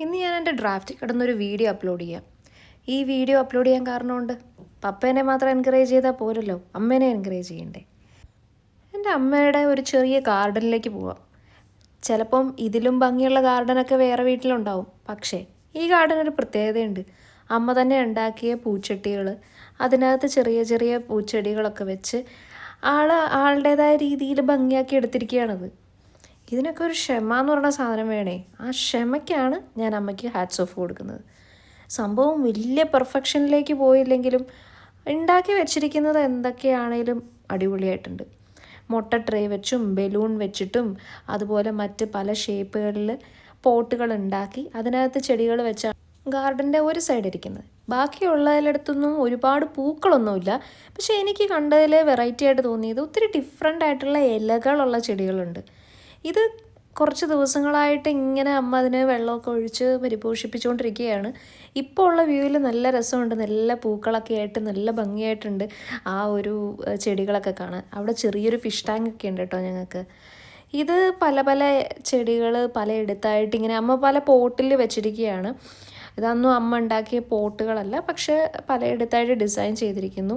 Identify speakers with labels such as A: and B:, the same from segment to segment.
A: ഇന്ന് ഞാൻ എൻ്റെ ഡ്രാഫ്റ്റിൽ കിടന്നൊരു വീഡിയോ അപ്ലോഡ് ചെയ്യാം. ഈ വീഡിയോ അപ്ലോഡ് ചെയ്യാൻ കാരണമുണ്ട്. പപ്പേനെ മാത്രം എൻകറേജ് ചെയ്താൽ പോരല്ലോ, അമ്മേനെ എൻകറേജ് ചെയ്യണ്ടേ. എൻ്റെ അമ്മയുടെ ഒരു ചെറിയ ഗാർഡനിലേക്ക് പോവാം. ചിലപ്പം ഇതിലും ഭംഗിയുള്ള ഗാർഡനൊക്കെ വേറെ വീട്ടിലുണ്ടാവും. പക്ഷേ ഈ ഗാർഡനൊരു പ്രത്യേകതയുണ്ട്. അമ്മ തന്നെ ഉണ്ടാക്കിയ പൂച്ചട്ടികൾ, അതിനകത്ത് ചെറിയ ചെറിയ പൂച്ചെടികളൊക്കെ വെച്ച് ആളുടേതായ രീതിയിൽ ഭംഗിയാക്കി എടുത്തിരിക്കുകയാണത്. ഇതിനൊക്കെ ഒരു ക്ഷമ എന്ന് പറയുന്ന സാധനം വേണേ. ആ ക്ഷമയ്ക്കാണ് ഞാൻ അമ്മയ്ക്ക് ഹാറ്റ്സ് ഓഫ് കൊടുക്കുന്നത്. സംഭവം വലിയ പെർഫെക്ഷനിലേക്ക് പോയില്ലെങ്കിലും ഉണ്ടാക്കി വെച്ചിരിക്കുന്നത് എന്തൊക്കെയാണേലും അടിപൊളിയായിട്ടുണ്ട്. മുട്ട ട്രേ വെച്ചും ബലൂൺ വെച്ചിട്ടും അതുപോലെ മറ്റ് പല ഷേപ്പുകളിൽ പോട്ടുകൾ ഉണ്ടാക്കി അതിനകത്ത് ചെടികൾ വെച്ചാണ് ഗാർഡൻ്റെ ഒരു സൈഡ് ഇരിക്കുന്നത്. ബാക്കിയുള്ളതിലടുത്തൊന്നും ഒരുപാട് പൂക്കളൊന്നുമില്ല. പക്ഷേ എനിക്ക് കണ്ടതിൽ വെറൈറ്റി ആയിട്ട് തോന്നിയത് ഒത്തിരി ഡിഫറെൻ്റ് ആയിട്ടുള്ള ഇലകളുള്ള ചെടികളുണ്ട്. ഇത് കുറച്ച് ദിവസങ്ങളായിട്ട് ഇങ്ങനെ അമ്മ അതിന് വെള്ളമൊക്കെ ഒഴിച്ച് പരിപോഷിപ്പിച്ചുകൊണ്ടിരിക്കുകയാണ്. ഇപ്പോൾ ഉള്ള വ്യൂവിൽ നല്ല രസമുണ്ട്. നല്ല പൂക്കളൊക്കെ ആയിട്ട് നല്ല ഭംഗിയായിട്ടുണ്ട് ആ ഒരു ചെടികളൊക്കെ കാണാൻ. അവിടെ ചെറിയൊരു ഫിഷ് ടാങ്ക് ഒക്കെ ഉണ്ട് കേട്ടോ ഞങ്ങൾക്ക്. ഇത് പല പല ചെടികൾ പലയിടത്തായിട്ട് ഇങ്ങനെ അമ്മ പല പോട്ടിൽ വെച്ചിരിക്കുകയാണ്. ഇതൊന്നും അമ്മ ഉണ്ടാക്കിയ പോട്ടുകളല്ല, പക്ഷേ പലയിടത്തായിട്ട് ഡിസൈൻ ചെയ്തിരിക്കുന്നു.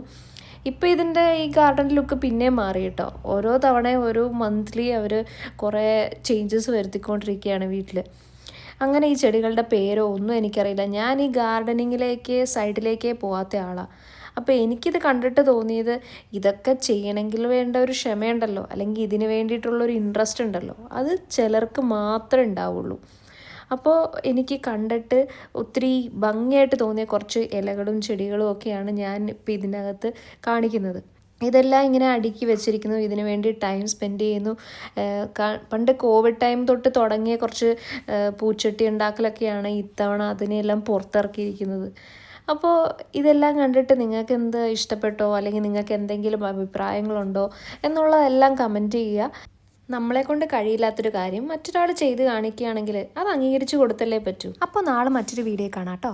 A: ഇപ്പോൾ ഇതിൻ്റെ ഈ ഗാർഡൻ ലുക്ക് പിന്നെയും മാറി കേട്ടോ. ഓരോ തവണയും ഓരോ മന്ത്ലി അവർ കുറേ ചേഞ്ചസ് വരുത്തിക്കൊണ്ടിരിക്കുകയാണ് വീട്ടിൽ. അങ്ങനെ ഈ ചെടികളുടെ പേരോ ഒന്നും എനിക്കറിയില്ല. ഞാൻ ഈ ഗാർഡനിങ്ങിലേക്ക് സൈഡിലേക്കേ പോകാത്ത ആളാണ്. അപ്പോൾ എനിക്കിത് കണ്ടിട്ട് തോന്നിയത് ഇതൊക്കെ ചെയ്യണമെങ്കിൽ വേണ്ട ഒരു ക്ഷമയുണ്ടല്ലോ, അല്ലെങ്കിൽ ഇതിന് വേണ്ടിയിട്ടുള്ളൊരു ഇൻട്രസ്റ്റ് ഉണ്ടല്ലോ, അത് ചിലർക്ക് മാത്രമേ ഉണ്ടാവുള്ളൂ. അപ്പോൾ എനിക്ക് കണ്ടിട്ട് ഒത്തിരി ഭംഗിയായിട്ട് തോന്നിയ കുറച്ച് ഇലകളും ചെടികളും ഒക്കെയാണ് ഞാൻ ഇപ്പോൾ ഇതിനകത്ത് കാണിക്കുന്നത്. ഇതെല്ലാം ഇങ്ങനെ അടുക്കി വെച്ചിരിക്കുന്നു. ഇതിനു വേണ്ടി ടൈം സ്പെൻഡ് ചെയ്യുന്നു. പണ്ട് കോവിഡ് ടൈം തൊട്ട് തുടങ്ങിയ കുറച്ച് പൂച്ചട്ടി ഉണ്ടാക്കലൊക്കെയാണ് ഇത്തവണ അതിനെല്ലാം പുറത്തിറക്കിയിരിക്കുന്നത്. അപ്പോൾ ഇതെല്ലാം കണ്ടിട്ട് നിങ്ങൾക്ക് എന്ത് ഇഷ്ടപ്പെട്ടോ, അല്ലെങ്കിൽ നിങ്ങൾക്ക് എന്തെങ്കിലും അഭിപ്രായങ്ങളുണ്ടോ എന്നുള്ളതെല്ലാം കമൻറ്റ് ചെയ്യുക. നമ്മളെക്കൊണ്ട് കഴിയില്ലാത്തൊരു കാര്യം മറ്റൊരാൾ ചെയ്ത് കാണിക്കുകയാണെങ്കിൽ അത് അംഗീകരിച്ച് കൊടുത്തല്ലേ പറ്റൂ. അപ്പോൾ നാളെ മറ്റൊരു വീഡിയോ കാണാം കേട്ടോ.